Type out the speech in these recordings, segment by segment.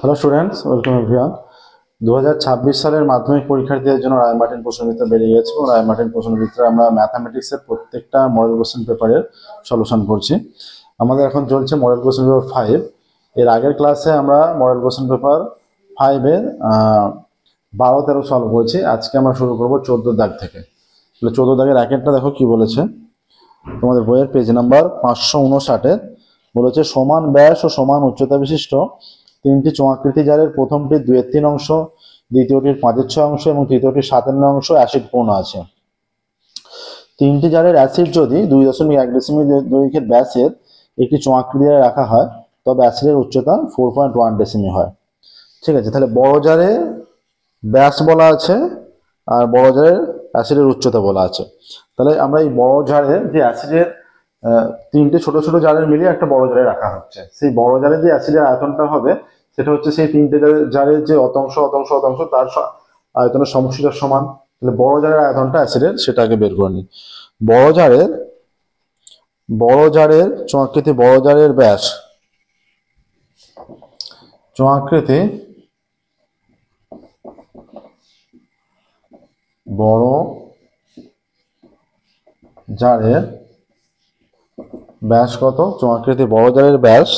Hello students, welcome everyone. 2026 সালের মাধ্যমিক পরীক্ষার্থীদের জন্য রায়মার্টিন প্রশ্নবিদ্যা বেরিয়ে গেছে এবং রায়মার্টিন প্রশ্নবিদ্যায় আমরা ম্যাথামেটিক্সের প্রত্যেকটা মডেল কোশ্চেন পেপারের সলিউশন করছি। আমাদের এখন চলছে মডেল কোশ্চেন পেপার 5। এর আগের ক্লাসে আমরা মডেল কোশ্চেন পেপার 5-এর 12-13 সলভ করেছি। আজকে আমরা শুরু করবো 14 দাগ থেকে। 14 দাগের র্যাকেটটা দেখো কি বলেছে। তোমাদের বইয়ের পেজ নাম্বার 559-এর বলেছে, সমান ব্যাস ও সমান উচ্চতা বিশিষ্ট তিনটি চোঙাকৃতি জারের প্রথমটির 2/3 অংশ, দ্বিতীয়টির 5/6 অংশ এবং তৃতীয়টির 7/9 অংশ অ্যাসিডপূর্ণ আছে। তিনটি জারের অ্যাসিড যদি 2.1 ডেসিমিল দৈর্ঘ্যের ব্যাসের একটি চোঙাকৃতি জারে রাখা হয় তবে অ্যাসিডের উচ্চতা 4.1 ডেসিমি হয়। ঠিক আছে, তাহলে বড় জারে ব্যাস বলা আছে আর বড় জারের অ্যাসিডের উচ্চতা বলা আছে। তাহলে আমরা এই বড় জারের যে অ্যাসিডের তিনটে ছোট ছোট জারের মিলিয়ে একটা বড় জারে রাখা হচ্ছে। সেই বড় জারে যে অ্যাসিডের আয়তনটা হবে সেটা হচ্ছে সেই তিনটে জারের যে অতংশ তার আয়তনের সমষ্টিটার সমান। তাহলে বড় জারের আয়তনটা অ্যাসিডের সেটা আগে বের করে নিই। বড় জারের চোঙাকৃতি বড় জারের ব্যাস, চোঙাকৃতি বড় জারের ব্যাস কত? চোঙাকৃতি বড় জারের ব্যাস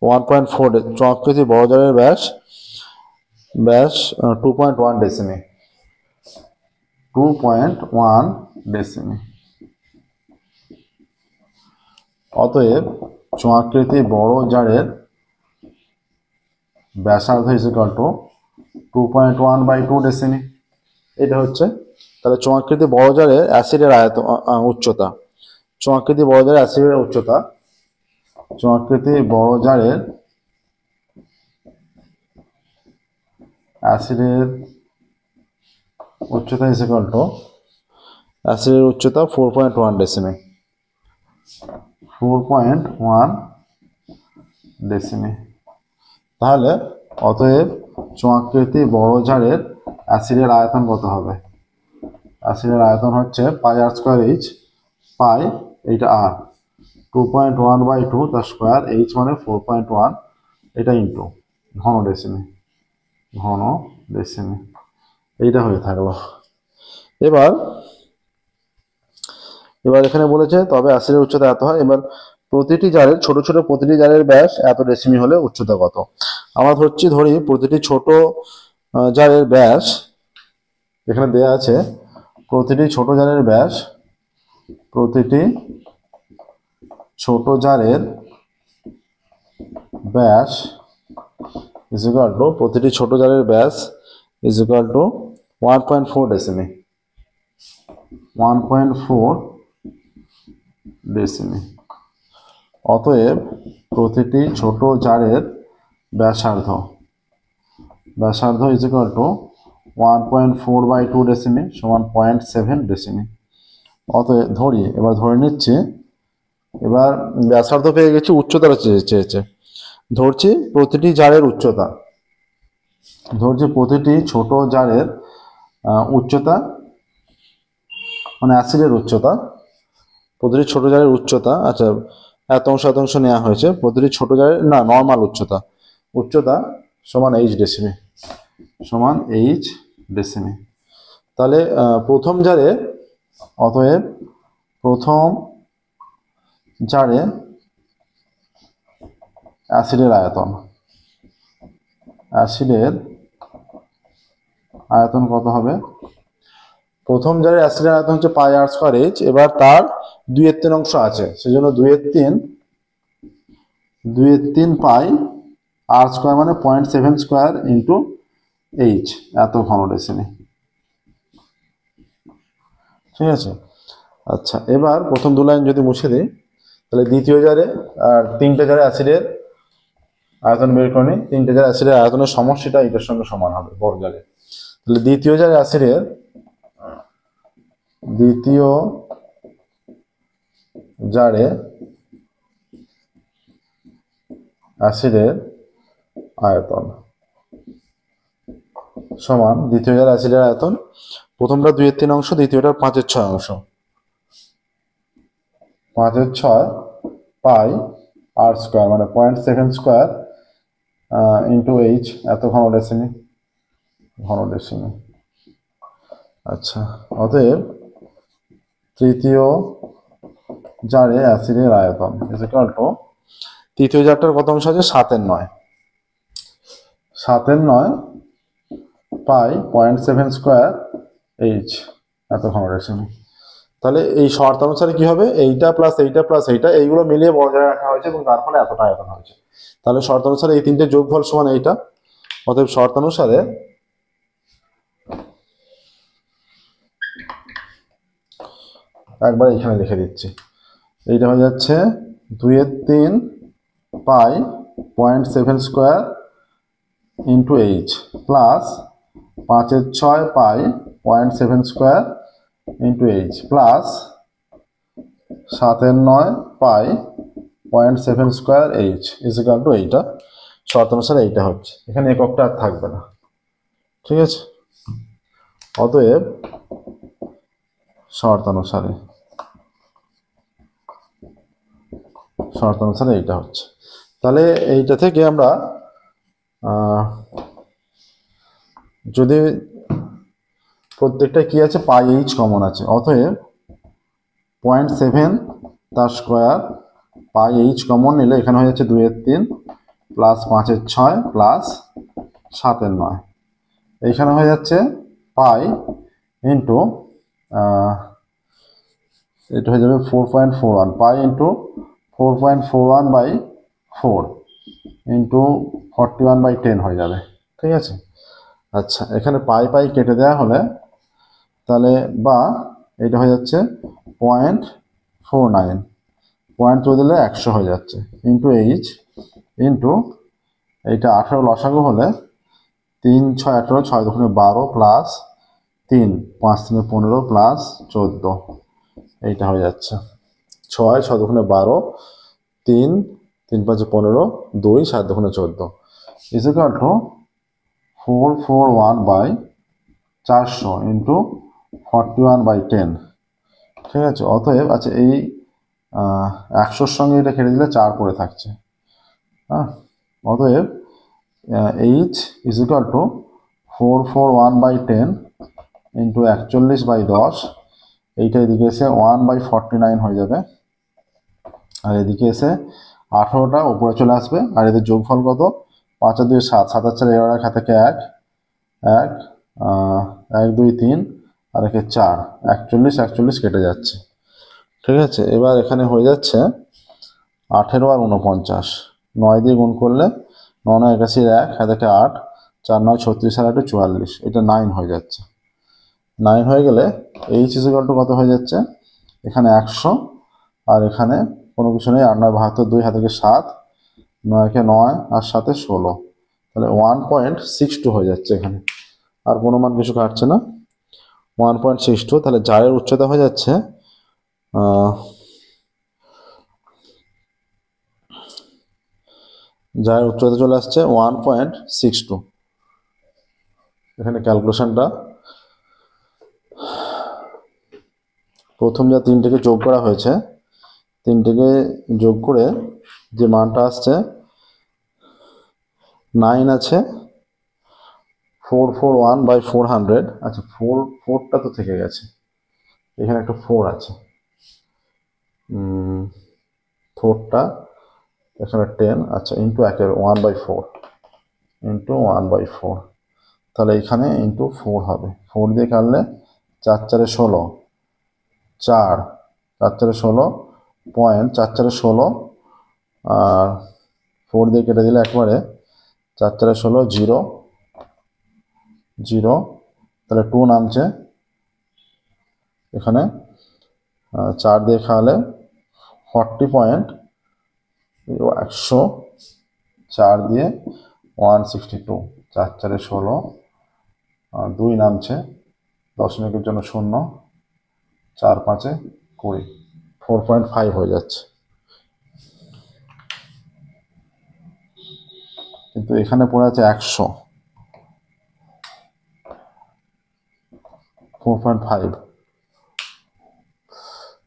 1.4, চোঙাকৃতি বড় জারের ব্যাস 2.1 ডেসিমি, 2.1 ডেসিমি। অতএব চোঙাকৃতি বড় জারের ব্যাসার্ধ ইকুয়াল টু 2.1/2 ডেসিমি। এটা হচ্ছে তাহলে চোঙাকৃতি বড় জারের অ্যাসিডের উচ্চতা। চোঙাকৃতি বড় জারের অ্যাসিডের উচ্চতা, চোঙাকৃতি বড় জারের অ্যাসিডের উচ্চতা ইকুয়াল টু অ্যাসিডের উচ্চতা 4.1 ডেসিমি, 4.1 ডেসিমি। তাহলে অতএব চোঙাকৃতি বড় জারের অ্যাসিডের আয়তন কত হবে? অ্যাসিডের আয়তন হচ্ছে πr²h, পাই এইটা আর 2.1/2 তার স্কোয়ার, এইচ মানে 4.1, এটা ইন্টু ঘন ডেসিমি, এইটা হয়ে থাকলো। এবার এখানে বলেছে তবে অ্যাসিডের উচ্চতা এত হয়। এবার প্রতিটি জারের ছোট প্রতিটি জারের ব্যাস এত ডেসিমি হলে উচ্চতা কত? আমরা ধরি প্রতিটি ছোট জারের ব্যাস, এখানে দেয়া আছে প্রতিটি ছোট জারের ব্যাস, প্রতিটি ছোট জারের ব্যাস ইজ ইকুয়াল টু প্রতিটি ছোট জারের ব্যাস ইজ ইকুয়াল টু 1.4 ডেসিমি, 1.4 ডেসিমি। অতএব প্রতিটি ছোট জারের ব্যাসার্ধ ইজ ইকুয়াল টু 1.4/2 ডেসিমি সমান 0.7 ডেসিমি। অতএব এবার ধরে নিচ্ছি, এবার ব্যাসার্ধ পেয়ে গেছি, উচ্চতাটা চেয়েছে। ধরছি প্রতিটি জারের উচ্চতা, প্রতিটি ছোট জারের উচ্চতা মানে অ্যাসিডের উচ্চতা, প্রতিটি ছোট জারের উচ্চতা, আচ্ছা এত অংশ নেওয়া হয়েছে, প্রতিটি ছোট জারের নর্মাল উচ্চতা সমান এইচ ডেসিমি, তাহলে প্রথম জারে, অতএব প্রথম জারে অ্যাসিডের আয়তন কত হবে? প্রথম জারের অ্যাসিডের আয়তন হচ্ছে πr²h। এবার তার 2/3 অংশ আছে, সেজন্য 2/3 পাই r² মানে 0.7 স্কোয়ার ইন্টু এইচ, এত ঘন ডেসিমি। ঠিক আছে, আচ্ছা এবার প্রথম দু লাইন যদি মুছে দিই তাহলে দ্বিতীয় জারে আর তিনটে জারে অ্যাসিডের আয়তন বের করে নিই। তিনটে জারে অ্যাসিডের আয়তনের সমষ্টিটা এটার সঙ্গে সমান হবে বড় জারে। তাহলে দ্বিতীয় জারে অ্যাসিডের আয়তন সমান দ্বিতীয় জারে অ্যাসিডের আয়তন, প্রথমটা 2/3 অংশ, দ্বিতীয়টা 5/6 অংশ, 5/6 পাই r² মানে 0.7 স্কোয়ার ইন্টু এইচ, এত ঘন ডেসিমি, ঘন ডেসিমি। আচ্ছা, অতএব তৃতীয় জারে অ্যাসিডের আয়তন ইকুয়াল টু, তৃতীয় জারটার কত অংশ আছে? 7/9, 7/9 পাই 0.7 স্কোয়ার এইচ, এত ঘন ডেসিমি। তাহলে এই শর্ত অনুসারে কি হবে? এইটা প্লাস এইটা প্লাস এইটা, এইগুলো মিলিয়ে বড় জায়গায় রাখা হয়েছে এবং তার ফলে এতটা আয়তন হয়েছে। তাহলে শর্ত অনুসারে এই তিনটে যোগফল সমান এইটা। অতএব শর্ত অনুসারে একবার এখানে লিখে দিচ্ছি, এইটা হয়ে যাচ্ছে 2/3 পাই 0.7 square into H plus 5/6 pi 0.7 square into H plus 7/9 pi 0.7 square H equal to এইটা। শর্ত অনুসারে এইটা হচ্ছে, এখানে এককটা আর থাকবে না, ঠিক আছে? অতএব শর্ত অনুসারে এইটা হচ্ছে। তাহলে এইটা থেকে আমরা যদি প্রত্যেকটা কি আছে, পাই এইচ কমন আছে, অতএব 0.7 তার স্কোয়ার পাই এইচ কমন নিলে এখানে হয়ে যাচ্ছে 2/3 প্লাস 5/6 প্লাস 7/9, এইখানে হয়ে যাচ্ছে পাই ইন্টু এটা হয়ে যাবে 4.41 পাই ইন্টু 4.41/4 ইন্টু 41/10 হয়ে যাবে, ঠিক আছে? আচ্ছা, এখানে পাই পাই কেটে দেওয়া হলে তাহলে বা এটা হয়ে যাচ্ছে 0.49, পয়েন্ট তো দিলে 100 হয়ে যাচ্ছে ইন্টু এইচ ইন্টু এইটা 18 লসাগু হলে 3 6 18, 6 2 12 প্লাস 3 5 3 15 প্লাস 14, এইটা হয়ে যাচ্ছে 6 6 2 12 3 3 5 15 2 7 2 14 ইকুয়াল টু 441/400 ইন্টু 41/10, ঠিক আছে? অতএব আচ্ছা, এই 100-র সঙ্গে এটা কেটে দিলে 4 পড়ে থাকছে, হ্যাঁ? অতএব এইচ ইকুয়াল টু 441/10 ইন্টু 41/10, এইটা এদিকে এসে 1/49 হয়ে যাবে, আর এদিকে এসে 18টা উপরে চলে আসবে, আর এদের যোগফল কত? 5 আর 2 7, 7 আর 4 11, খাতা থেকে 1 1 1 2 3 আর একে 4, 41 41 কেটে যাচ্ছে, ঠিক আছে? এবার এখানে হয়ে যাচ্ছে 18 আর 49, 9 দিয়ে গুণ করলে 9 9 81 1, হাতে 8 4 9 36 আর 8 44, এটা 9 হয়ে যাচ্ছে। 9 হয়ে গেলে এইচ ইকুয়াল টু কত হয়ে যাচ্ছে? এখানে 100 আর এখানে কোনো কিছু নেই, 8 9 72, 2 হাতে 7 9 কে 9 আর 7 16, তাহলে 1.62 হয়ে যাচ্ছে এখানে, আর কোনো মান কিছু কাটছে না, 1.62। তাহলে জারের উচ্চতা হয়ে যাচ্ছে যার উচ্চতা চলে আসছে 1.62। এখানে ক্যালকুলেশনটা প্রথম যা তিনটেকে যোগ করা হয়েছে, তিনটেকে যোগ করে যে মানটা আসছে 9 আছে 441/400। আচ্ছা, 4টা তো থেকে গেছে, এখানে একটা 4 আছে, 4টা এখানে 10, আচ্ছা ইন্টু 1/4 ইন্টু 1/4, তাহলে এখানে ইন্টু 4 হবে, 4 দিয়ে কাটলে 4 4 16, 4 4 4 16 পয়েন্ট 4 4 16, আর 4 দিয়ে কেটে দিলে একবারে 4 4 16 0 0, তাহলে 2 নামছে এখানে, 4 দিয়ে খাওয়ালে 40.100, 4 দিয়ে 162, 4 4 16, 2 নামছে, দশমিকের জন্য 0, 4 5 20, 4.5 হয়ে যাচ্ছে। কিন্তু এখানে পড়ে আছে 100, 4.5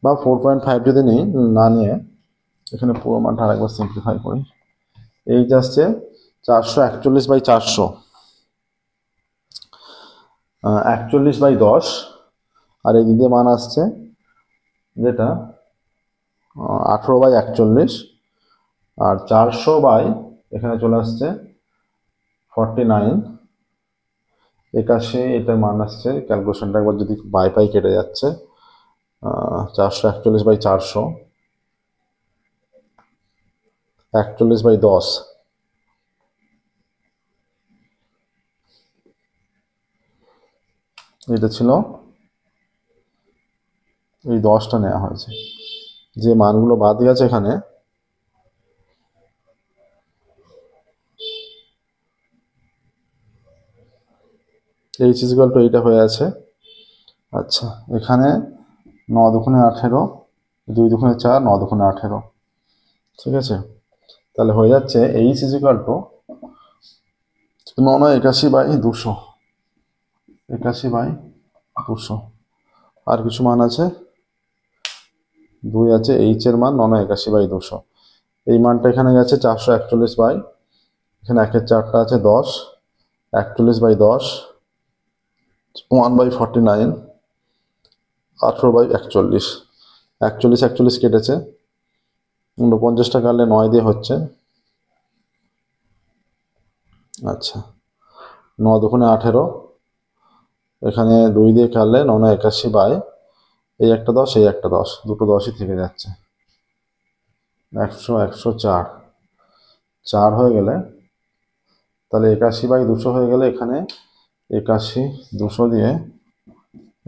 বা 4.5 যদি না নিয়ে এখানে পুরো মানটা আরেকবার সিম্পলিফাই করি, এইচ আসছে 441/400 41/10, আর এই দিকে মান আসছে যেটা 18/41, আর 400 বাই এখানে চলে আসছে 49 81, এটা মান আসছে। ক্যালকুলেশনটা একবার যদি বাই পাই কেটে যাচ্ছে, 441/400 41/10, এটা ছিল, এই 10টা নেওয়া হয়েছে। যে মানগুলো বাদ গেছে এখানে, এইচ ইকুয়াল টু এইটা হয়ে আছে। আচ্ছা, এখানে 9 দুগুণে 18, 2 দুগুণে 4, 9 দুগুণে 18, ঠিক আছে। তাহলে হয়ে যাচ্ছে এইচ ইকুয়াল টু 981/200, 81/200। আর কিছু মান আছে, 2 আছে, এইচ এর মান 981/200। এই মানটা এখানে গেছে 441 বাই, এখানে 1-এর 4টা আছে 10, 41/10, 1/49, 18/41, 41 কেটেছে, 49টা কাটলে 9 দিয়ে হচ্ছে। আচ্ছা, 9 দুগুণে 18, এখানে 2 দিয়ে কাটলে 981 বাই, এই একটা 10, এই একটা 10, দুটো 10ই থেকে যাচ্ছে, 100, 104, 4 হয়ে গেলে, তাহলে 81/200 হয়ে গেলে, এখানে 81 200 দিয়ে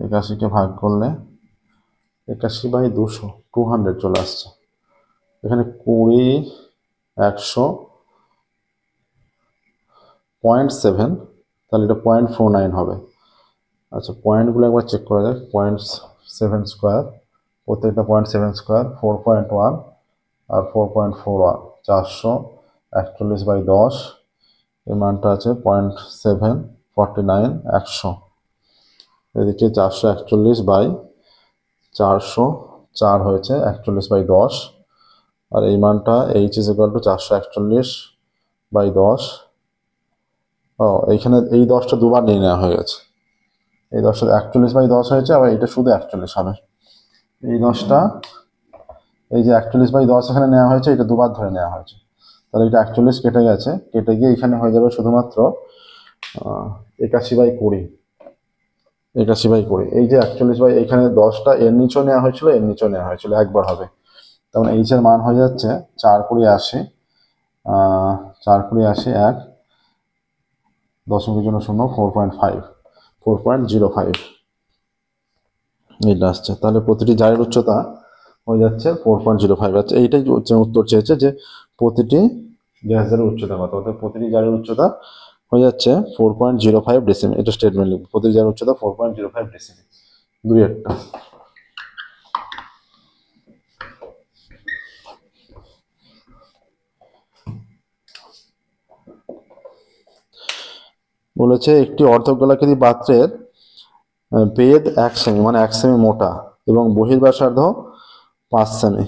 81কে ভাগ করলে 81/200 200 চলে আসছে। এখানে 20 100 0.7, তাহলে এটা 0.49 হবে। আচ্ছা, পয়েন্টগুলো একবার চেক করা যাক। 0.7 স্কোয়ার, প্রত্যেকটা 0.7 স্কোয়ার, 4.1 আর 4.41, 441/10, এই মানটা আছে 0.7, 49, 100। এদিকে 441/400, 4 হয়েছে 41/10, আর এই মানটা এইচ ইজ ইকুয়াল টু 441/10। এইখানে এই 10টা দুবার নিয়ে নেওয়া হয়ে গেছে। এই 10টা 41/10 হয়েছে, আবার এটা শুধু 41 হবে। এই 10টা, এই যে 41/10 এখানে নেওয়া হয়েছে, এটা দুবার ধরে নেওয়া হয়েছে। তাহলে এটা 41 কেটে গেছে, কেটে গিয়ে এখানে হয়ে যাবে শুধুমাত্র 81/20, 81/20। এই যে 41 এখানে 10টা এর নিচেও নেওয়া হয়েছিল, এর নিচেও নেওয়া হয়েছিল, একবার হবে। তখন এইচ এর মান হয়ে যাচ্ছে 4×80, 4×80, 1 দশমিকের জন্য 0, 4.5, 4.05 এটা আসছে। তাহলে প্রতিটি জারের উচ্চতা হয়ে যাচ্ছে 4.05। আচ্ছা, এইটাই উত্তর চেয়েছে যে প্রতিটি গ্যাস জারের উচ্চতা কত। অর্থাৎ প্রতিটি জারের উচ্চতা হয়ে যাচ্ছে 4.05 ডেসিমিল। এটা স্টেটমেন্ট লিখব, প্রতিটি জারের উচ্চতা 4.05 ডেসিমিল। 2-1টা। বলেছে একটি অর্ধগোলাকৃতি পাত্রের বেদ 1 সেমি, মানে 1 সেমি মোটা, এবং বহির্ব্যাসার্ধ 5 সেমি।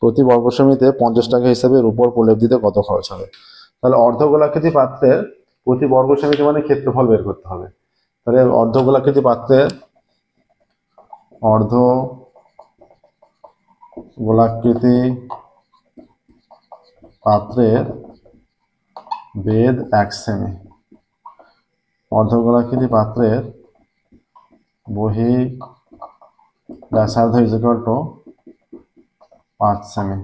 প্রতি বর্গ সেমিতে 50 টাকা হিসাবে রূপোর প্রলেপ দিতে কত খরচ হবে? তাহলে অর্ধগোলাকৃতি পাত্রের প্রতি বর্গ সেমিতে মানে ক্ষেত্রফল বের করতে হবে। তাহলে অর্ধগোলাকৃতি পাত্রের বেদ 1 সেমি, অর্ধগোলাকৃতি পাত্রের বহি ব্যাসার্ধ ইজ ইকুয়াল টু 5 সেমি।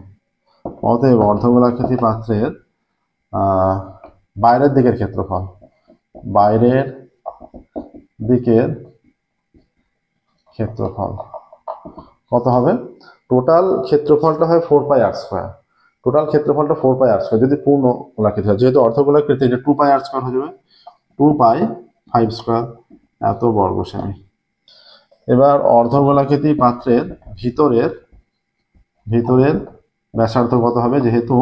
অতএব অর্ধগোলাকৃতি পাত্রের বাইরের দিকের ক্ষেত্রফল, বাইরের দিকের ক্ষেত্রফল কত হবে? টোটাল ক্ষেত্রফলটা হয় 4πr²। টোটাল ক্ষেত্রফলটা 4πr²। যদি পূর্ণ গোলাকৃতি হয়, যেহেতু অর্ধগোলাকৃতি, এটা 2πr² হয়ে যাবে, 2π5² এত বর্গ সেমি। এবার অর্ধগোলাকৃতি পাত্রের ভিতরের ব্যাসার্ধ কত হবে? যেহেতু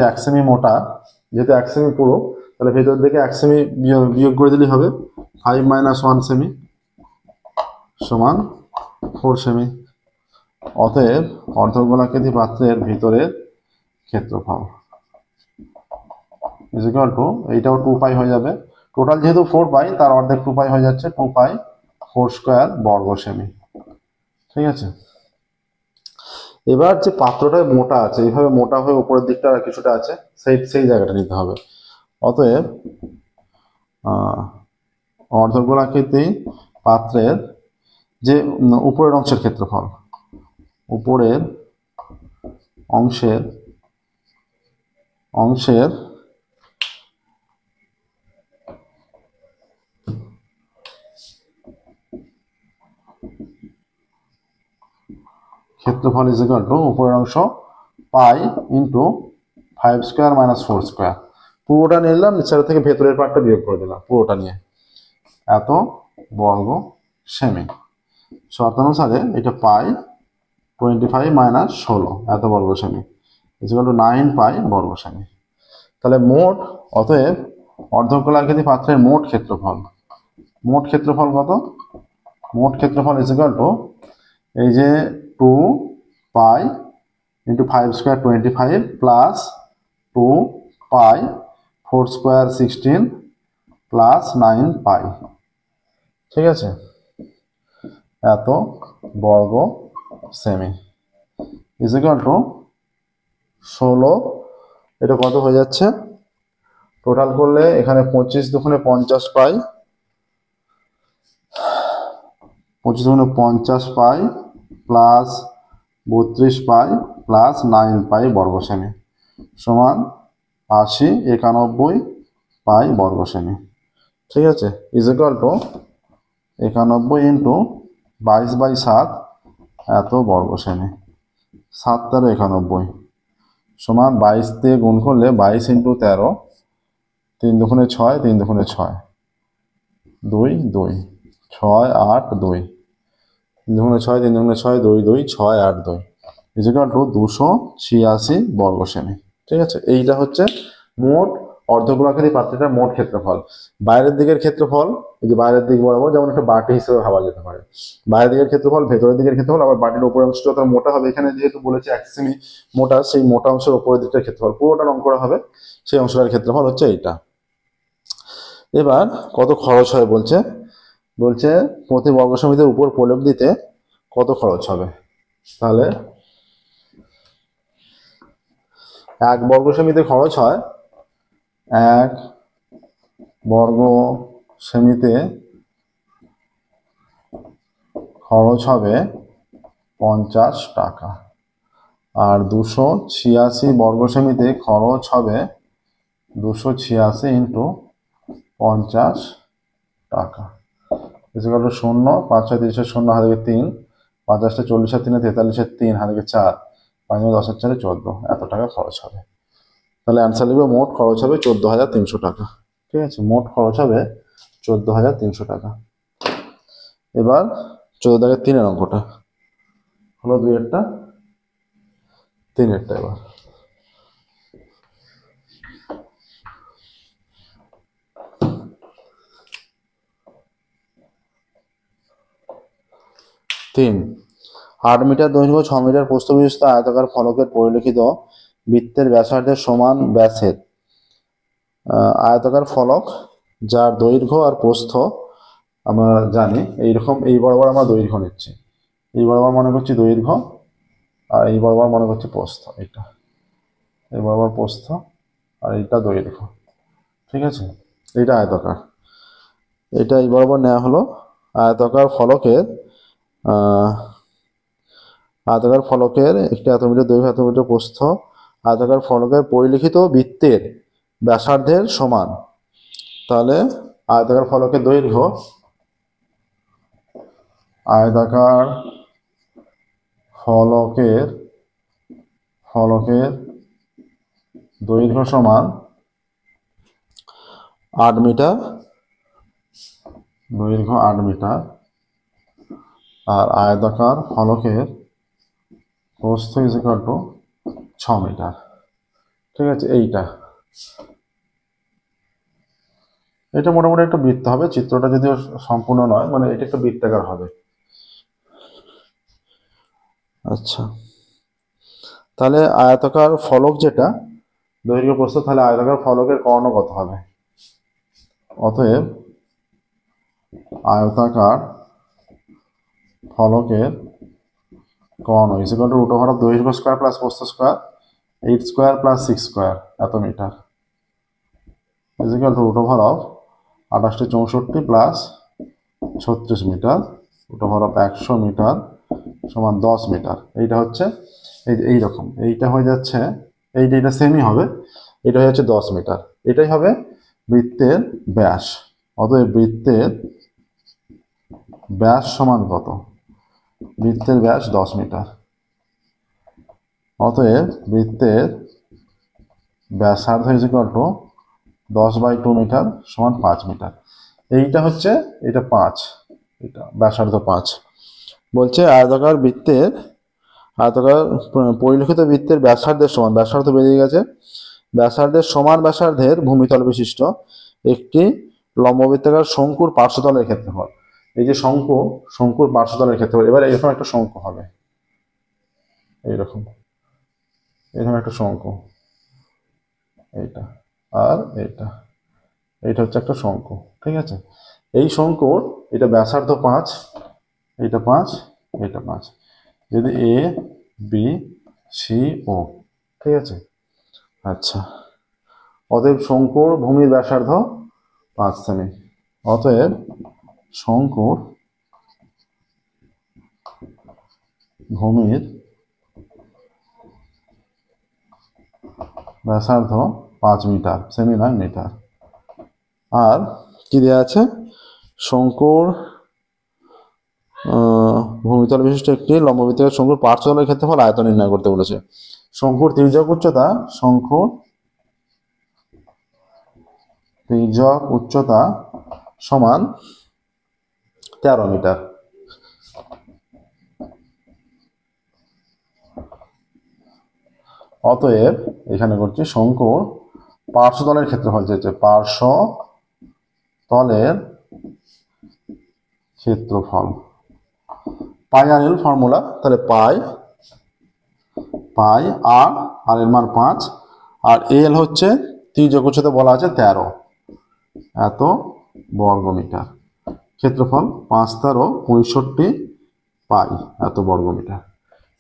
1 সেমি মোটা, যেহেতু 1 সেমি পুরো, তাহলে ভেতর দিকে 1 সেমি বিয়োগ করে দিলেই হবে। 5 - 1 সেমি সমান 4 সেমি। অতএব অর্ধগোলাকৃতি পাত্রের ভিতরের ক্ষেত্রফল ইজ ইকুয়াল টু, এইটাও 2 পাই হয়ে যাবে, টোটাল যেহেতু 4 পাই তার অর্ধেক 2 পাই হয়ে যাচ্ছে, 2 পাই 4 স্কোয়ার বর্গ সেমি। ঠিক আছে, এবার যে পাত্রটা মোটা আছে, এইভাবে মোটা হয়ে উপরের দিকটা কিছুটা আছে, সেই জায়গাটা নিতে হবে। অতএব অর্ধগোলাকৃতি পাত্রের যে উপরের অংশের ক্ষেত্রফল, উপরের অংশের ক্ষেত্রফল ইজ ইকুয়াল টু উপরের অংশ pi into 5 square minus 4 square. পুরোটা নিলাম, নিচের থেকে ভেতরের পার্টটা বিয়োগ করে দিলাম, পুরোটা নিয়ে এত বর্গ সেমি। শর্তানুসারে এটা পাই 25 মাইনাস 16 এত বর্গ সেমি ইজ ইকুয়াল টু 9 পাই বর্গ সেমি। তাহলে মোট, অতএব অর্ধগোলাকৃতি পাত্রের মোট ক্ষেত্রফল কত? মোট ক্ষেত্রফল ইজ ইকুয়াল টু এই যে 2 পাই ইন্টু 5 স্কোয়ার 25 প্লাস 2 পাই 4 স্কোয়ার 16 প্লাস 9 পাই। ঠিক আছে, এত বর্গ সেমি ইজ ইকুয়াল টু 16। এটা কত হয়ে যাচ্ছে টোটাল করলে? এখানে 25 দুগুণে 50 পাই, 25 দুগুণে 50 পাই প্লাস 32 পাই প্লাস 9 পাই বর্গ সেমি সমান 80 91 পাই বর্গ সেমি। ঠিক আছে, ইজ ইকুয়াল টু 91 ইন্টু 22/7 এত বর্গ সেমি, 7 13 91 সমান 22 দিয়ে গুণ করলে 22 ইন্টু 13, 3 দুগুণে 6, 3 দুগুণে 6, 2 2 6 8 2, 3 দুগুণে 6, 3 দুগুণে 6, 2 2 6 8 2 ইজ ইকুয়াল টু 286 বর্গ সেমি। ঠিক আছে, এইটা হচ্ছে মোট অর্ধগোলাকৃতি পাত্রটার মোট ক্ষেত্রফল। বাইরের দিকের ক্ষেত্রফল, এই যে বাইরের দিক বরাবর যেমন একটা বাটি হিসেবে ভাবা যেতে পারে, বাইরের দিকের ক্ষেত্রফল, ভেতরের দিকের ক্ষেত্রফল, আবার বাটির উপরের অংশটা যত মোটা হবে, এখানে যেহেতু বলেছে 1 সেমি মোটা, সেই মোটা অংশের উপরের দিকটার ক্ষেত্রফল পুরোটা রং করা হবে, সেই অংশটার ক্ষেত্রফল হচ্ছে এইটা। এবার কত খরচ হয় বলছে প্রতি বর্গ সেমির উপর প্রলেপ দিতে কত খরচ হবে। তাহলে 1 বর্গ সেমিতে খরচ হয়, 1 বর্গ সেমিতে খরচ হবে 50 টাকা, আর 286 বর্গ সেমিতে খরচ হবে 286 ইন্টু 50 টাকা ইকুয়াল টু 0, 5 6 30 0 হাতে 3, 50 40 3 43 3 হাতে 4, 5 10 4 14 এত টাকা খরচ হবে। তাহলে অ্যান্সার লিখবে মোট খরচ হবে 14,300 টাকা। ঠিক আছে, মোট খরচ হবে 14,300 টাকা। এবার 14-3 অঙ্কটা হলো 2-এরটা, 3-এরটা। এবার 3, 8 মিটার দৈর্ঘ্য 6 মিটার প্রস্থ বিশিষ্ট আয়তাকার ফলকের পরিলেখিত বৃত্তের ব্যাসার্ধের সমান ব্যাসের আয়তাকার ফলক, যার দৈর্ঘ্য আর প্রস্থ আমরা জানি এইরকম, এই বরাবর আমরা দৈর্ঘ্য নিচ্ছি, এই বরাবর মনে করছি দৈর্ঘ্য, আর এই বরাবর মনে করছি প্রস্থ, এটা এই বরাবর প্রস্থ আর এইটা দৈর্ঘ্য। ঠিক আছে, এইটা আয়তাকার, এটা এই বরাবর নেওয়া হলো। আয়তাকার ফলকের একটি এত মিটার দৈর্ঘ্য, এত মিটার প্রস্থ, আয়তাকার ফলকের পরিলিখিত বৃত্তের ব্যাসার্ধের সমান। তাহলে আয়তাকার ফলকের দৈর্ঘ্য, আয়তাকার ফলকের দৈর্ঘ্য সমান 8 মিটার, দৈর্ঘ্য 8 মিটার, আর আয়তাকার ফলকের প্রস্থ ইজ ইকুয়াল টু 6 মিটার। ঠিক আছে, এটা মোটামুটি একটা বৃত্ত হবে, চিত্রটা যদিও সম্পূর্ণ নয়, মানে এটা একটা বৃত্তাকার হবে। আচ্ছা, তাহলে আয়তাকার ফলক যেটা দৈর্ঘ্য প্রস্থ, তাহলে আয়তাকার ফলকের কর্ণ কত হবে? অতএব আয়তাকার ফলকের কর্ণ is equal to root over of দৈর্ঘ্য স্কোয়ার প্লাস প্রস্থ স্কোয়ার 8 স্কোয়ার প্লাস 6 স্কোয়ার এত metre is equal to root over of 28 64 plus 36 metre root over of 100 metre সমান 10 মিটার। এইটা হচ্ছে এই রকম, এইটা হয়ে যাচ্ছে এইটা সেমই হবে, এটা হয়ে যাচ্ছে 10 মিটার। এটাই হবে বৃত্তের ব্যাস। অতএব বৃত্তের ব্যাস সমান কত? বৃত্তের ব্যাস 10 মিটার। অতএব বৃত্তের ব্যাসার্ধ ইজ ইকুয়াল টু 10/2 মিটার সমান 5 মিটার। এইটা হচ্ছে এটা 5, এটা ব্যাসার্ধ 5। বলছে আয়তাকার বৃত্তের পরিলিখিত বৃত্তের ব্যাসার্ধের সমান, ব্যাসার্ধ বেরিয়ে গেছে, ব্যাসার্ধের সমান ব্যাসার্ধের ভূমিতল বিশিষ্ট একটি লম্ববৃত্তাকার শঙ্কুর পার্শ্বতলের ক্ষেত্রফল। এই যে শঙ্কুর পার্শ্বতলের ক্ষেত্রফল, এবার এরকম একটা শঙ্কু হবে, এরকম একটা শঙ্কু, এইটা আর এইটা হচ্ছে একটা শঙ্কু, ঠিক আছে। এই শঙ্কুর এটা ব্যাসার্ধ 5, এইটা 5, এটা 5, যদি এ বি সি ও, ঠিক আছে। আচ্ছা, অতএব শঙ্কুর ভূমির ব্যাসার্ধ 5 সেমি। অতএব শঙ্কুর ভূমির ব্যাসার্ধ 5 মিটার, সেমি নয় মিটার। আর কি দেওয়া আছে? শঙ্কুর ভূমিতল বিশিষ্ট একটি লম্ববৃত্তাকার শঙ্কুর পার্শ্বতলের ক্ষেত্রফল আয়তন নির্ণয় করতে বলেছে। শঙ্কুর তির্যক উচ্চতা সমান 13 মিটার। অতএব এখানে করছি শঙ্কুর পার্শ্বতলের ক্ষেত্রফল চেয়েছে, পার্শ্বতলের ক্ষেত্রফল। পাই আর এল ফর্মুলা, তাহলে পাই আর এর মান 5, আর এল হচ্ছে তির্যক উচ্চতা বলা আছে 13 এত বর্গ মিটার। ক্ষেত্রফল 5 13 65 পাই এত বর্গ মিটার,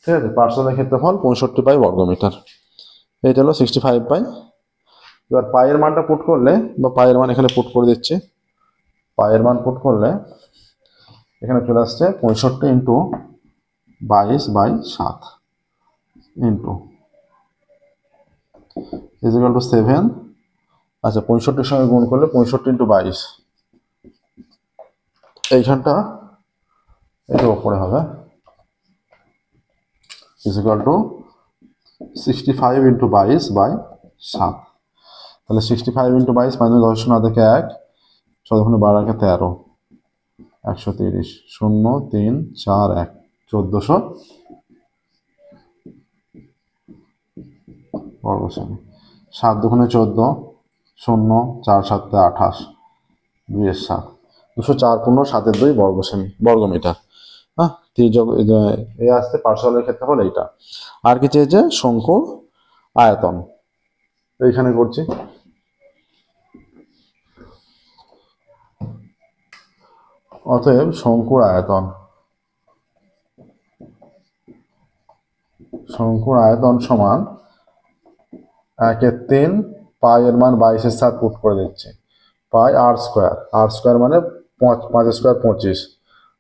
ঠিক আছে। পার্শ্বতলের ক্ষেত্রফল 65 পাই বর্গ মিটার। এটা হলো 65 পাই। এবার পায়ের মানটা পুট করলে, বা পায়ের মান এখানে পুট করে দিচ্ছি, পায়ের মান পুট করলে এখানে চলে আসছে 65 into 22/7 into is equal two 7। আচ্ছা, 65-র সঙ্গে গুণ করলে 65 ইন্টু 22, এইখানটা এটা ওপরে হবে, ইজ ইকুয়াল টু 65 ইন্টু 22/7। তাহলে 65 ইন্টু 22 মাইনাস 10 না দেখে 1, 6 12 13, 130, 0 3 4 1, 1400 বর্গ সেমি। 7 2 14, 0 4 7 28, 2 7, 204.7 বর্গ সেমি, বর্গ মিটার। হ্যাঁ, তির্যক এই আসতে পার্শ্বতলের ক্ষেত্রফল এইটা। আর কি চেয়েছে? শঙ্কুর আয়তন। এইখানে করছি, অতএব শঙ্কুর আয়তন সমান 1/3 পাই এর মান 22/7 পুট করে দিচ্ছি, পাই আর স্কোয়ার মানে 5 স্কোয়ার 25,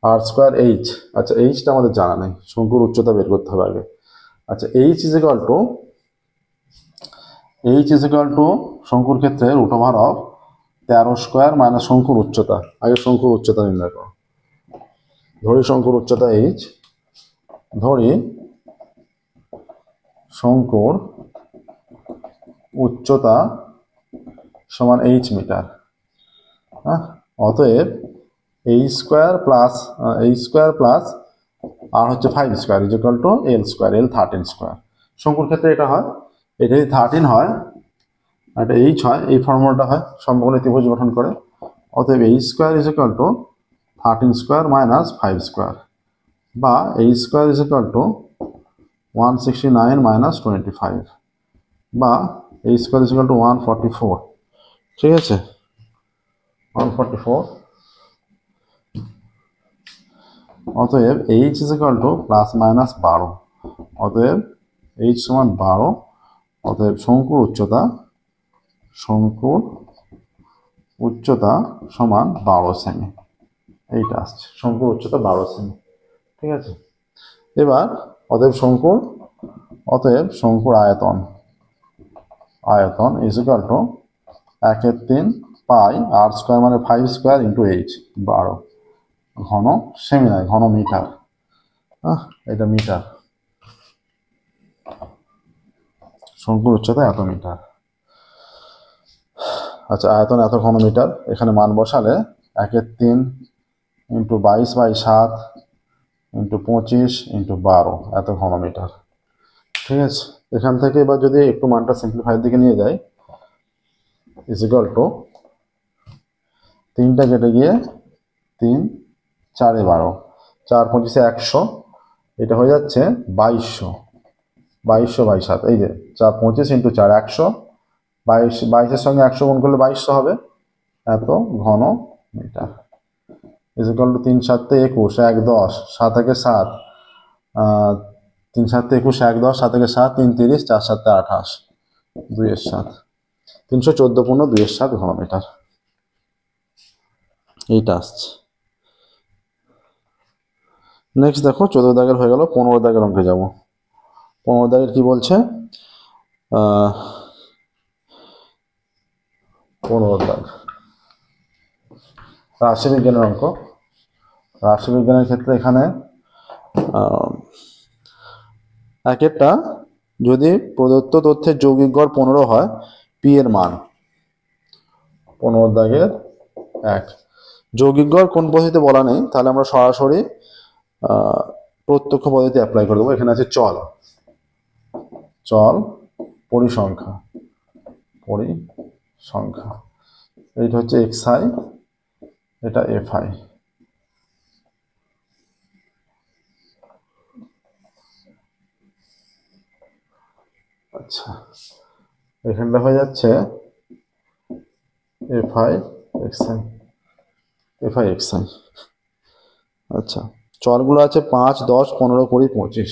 আর স্কোয়ার এইচ। আচ্ছা, এইচটা আমাদের জানা নেই, শঙ্কুর উচ্চতা বের করতে হবে আগে। আচ্ছা, এইচ ইজ ইকুয়াল টু শঙ্কুর ক্ষেত্রে root over of 13 square minus শঙ্কুর উচ্চতা। আগে শঙ্কুর উচ্চতা নির্ণয় করো। ধরি শঙ্কুর উচ্চতা এইচ, ধরি শঙ্কুর উচ্চতা সমান এইচ মিটার। হ্যাঁ, অতএব এইচ স্কোয়ার প্লাস আর হচ্ছে 5 square is equal two L square, L 13 square. শঙ্কুর ক্ষেত্রে এটা হয়, এটা যদি 13 হয় আর এটা এইচ হয়, এই ফর্মুলাটা হয়, সম্পূর্ণ ত্রিভুজ গঠন করে। অতএব H square is equal to 13 square minus 5 square, বা H square is equal to 169 minus 25, বা H square is equal to 144, ঠিক আছে 144। অতএব H is equal to plus minus 12, অতএব এইচ সমান 12, অতএব শঙ্কুর উচ্চতা সমান 12 সেমি, এইটা আসছে শঙ্কুর উচ্চতা 12 সেমি, ঠিক আছে। এবার অতএব শঙ্কুর আয়তন is equal to 1/3 pi r square মানে 5 স্কোয়ার ইন্টু এইচ 12 ঘন সেমি নয় ঘন মিটার, এটা মিটার, শঙ্কুর উচ্চতা এত মিটার। আচ্ছা আয়তন এত ঘন মিটার, এখানে মান বসালে 1/3 ইন্টু 22/7 ইন্টু 25 ইন্টু 12 এত ঘন মিটার, ঠিক আছে। এখান থেকে এবার যদি একটু মানটা সিম্পলিফাইয়ের দিকে নিয়ে যাই, ইজ ইকুয়াল টু 3টা কেটে গিয়ে 3 4 12, 4 25 100, এটা হয়ে যাচ্ছে 2200/7, এই যে 4 25 ইন্টু 4 100, 22-এর সঙ্গে 100 গুণ করলে 2200 হবে, এত ঘন মিটার। ইজ ইকুয়াল টু 3 7 21, 1 10, 7 1 7, 3 7 21, 1 10, 7 1 7, 3 30, 4 7 28, 2 এর 7, 314 পূর্ণ 2 এর 7 ঘন মিটার, এইটা আসছে। নেক্সট দেখো 14 দাগের হয়ে গেল, 15 দাগের অঙ্কে যাব। 15 দাগের কি বলছে, 15 দাগ রাশিবিজ্ঞানের অঙ্ক। রাশিবিজ্ঞানের ক্ষেত্রে এখানে এক একটা যদি প্রদত্ত তথ্যের যৌগিক গড় 15 হয়, পি এর মান 15 দাগের 1। যৌগিক গড় কোন পদ্ধতিতে বলা নেই, তাহলে আমরা সরাসরি প্রত্যক্ষ পদ্ধতি অ্যাপ্লাই করে দেবো। এখানে আছে চল পরিসংখ্যা, এইটা হচ্ছে xi, এটা fi। আচ্ছা এখানটা হয়ে যাচ্ছে fi xi। আচ্ছা চলগুলো আছে 5 10 15 20 25,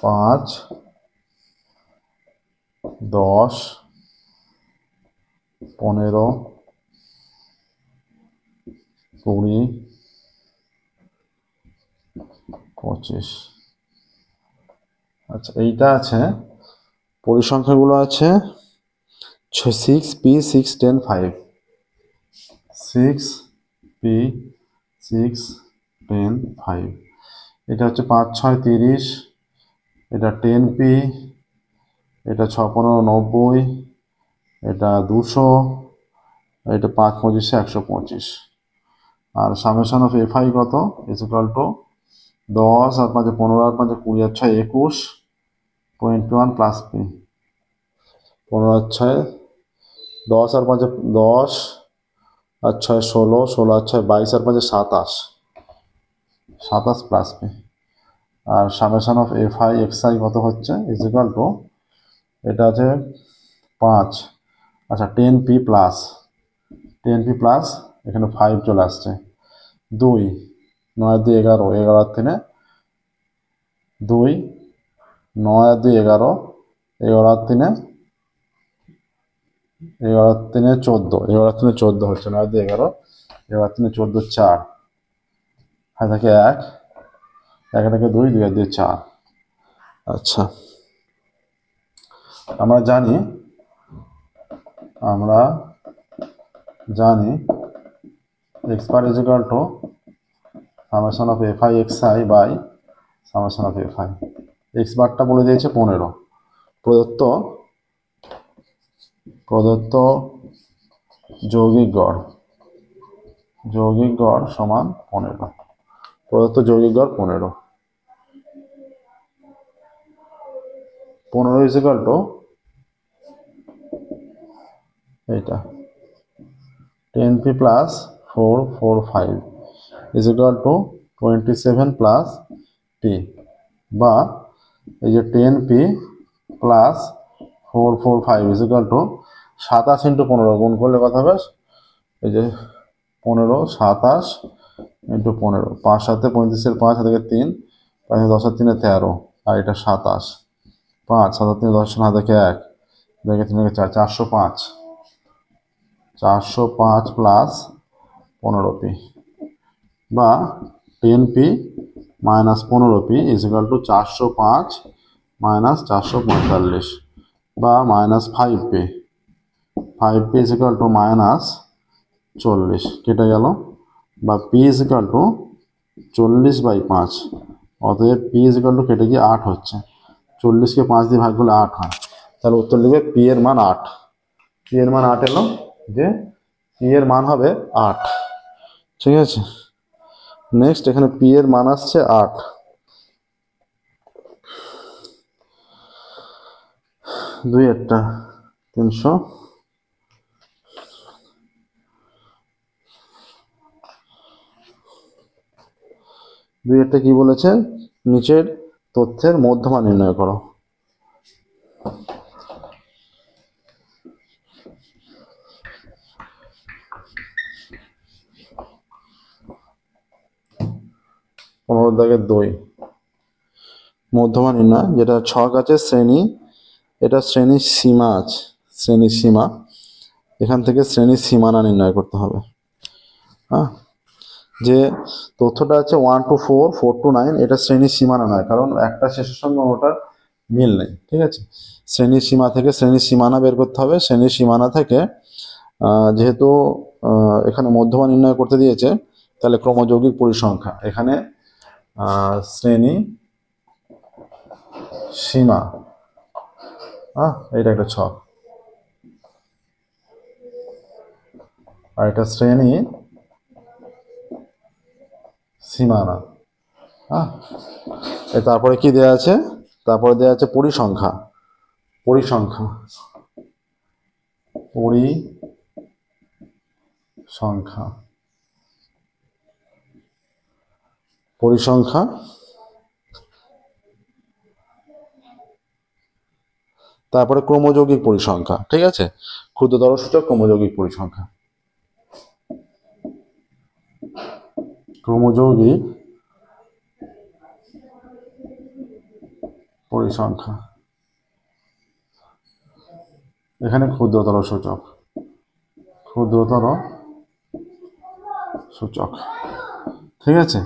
5 10 15 20 25। আচ্ছা এইটা আছে, পরিসংখ্যাগুলো আছে 6p 6 10 5, 6p 6 10 5, এটা হচ্ছে 5 6 30, এটা 10p, এটা 6 15 90, এটা 200, এটা 5 25 125। আর সামেশন অফ fi কত, ইজ ইকুয়াল টু 10 আর 5 15 আর 5 20 আর 6 21, 21 প্লাস পি, 15 আর 6 10 আর 5 10 আর 6 16, 16 আর 6 22 আর 5 27 প্লাস পি। আর সামেশন অফ fi xi কত হচ্ছে, ইজ ইকুয়াল টু এটা আছে 5, আচ্ছা 10p প্লাস এখানে 5 চলে আসছে, 2 9 2 11, 11 আর 3 2, 9 আর 2 11, 11 আর 3 11 আর 3 14, 11 আর 3 14 হচ্ছে, 9 2 11, 11 আর 3 14 4, হাই থাকে 1, 1 থেকে 2, 2 আর 2 4। আচ্ছা আমরা জানি x bar is equal to summation of fi xi by summation of fi। x বারটা বলে দিয়েছে 15, প্রদত্ত যৌগিক গড় সমান 15, প্রদত্ত যৌগিক গড় 15 ইজ ইকুয়াল টু এইটা 10p plus 445 is equal two 27 plus p, বা এই যে 10p plus 445 is equal two 27 into 15 গুণ করলে কত হবে? এই যে 15, 27 ইন্টু 15, 5 7 35, 5 থেকে 3, 5 10 3 13, আর এটা 27, 5 7 3 10 হাত থেকে 1 দেখে 3 থেকে 4, 405, 405 প্লাস 15p বা 10p minus 15p is equal two 405 minus 445 বা minus 5p, 5p is equal two minus 40 কেটে গেল, বা p ইজ ইকুয়াল টু 40/5, অতএব p ইজ ইকুয়াল টু কেটে গিয়ে 8 হচ্ছে, 40কে 5 দিয়ে ভাগ করলে 8 হয়, তাহলে উত্তর লিখবে p এর মান 8, p এর মান 8 এলো, যে p এর মান হবে 8। ঠিক আছে, নেক্সট এখানে p এর মান আসছে 8, 2 একটা 300, 2 একটা কি বলেছে? নিচের তথ্যের মধ্যমান নির্ণয় করো। দাগের 2 মধ্যমান নির্ণয়, যেটা ছক আছে শ্রেণী, এটা শ্রেণীর সীমা আছে, শ্রেণীর সীমা, এখান থেকে শ্রেণীর সীমানা নির্ণয় করতে হবে। হ্যাঁ, যে তথ্যটা আছে 1 to 4, 4 to 9, এটা শ্রেণীর সীমানা নয়, কারণ একটা শেষের সঙ্গে ওটার মিল নেই। ঠিক আছে, শ্রেণীর সীমা থেকে শ্রেণীর সীমানা বের করতে হবে। শ্রেণীর সীমানা থেকে যেহেতু এখানে মধ্যমান নির্ণয় করতে দিয়েছে, তাহলে ক্রমযৌগিক পরিসংখ্যা, এখানে শ্রেণী সীমা, এটা একটা ছক, আর এটা শ্রেণী সীমানা। তারপরে কি দেয়া আছে? তারপরে দেয়া আছে পরিসংখ্যা, পরিসংখ্যা, পরিসংখ্যা, পরিসংখ্যা, তারপরে ক্রমযৌগিক পরিসংখ্যা। ঠিক আছে, ক্ষুদ্রতর সূচক ক্রমযৌগিক পরিসংখ্যা, ক্রমযৌগিক পরিসংখ্যা, এখানে ক্ষুদ্রতর সূচক, ক্ষুদ্রতর সূচক। ঠিক আছে,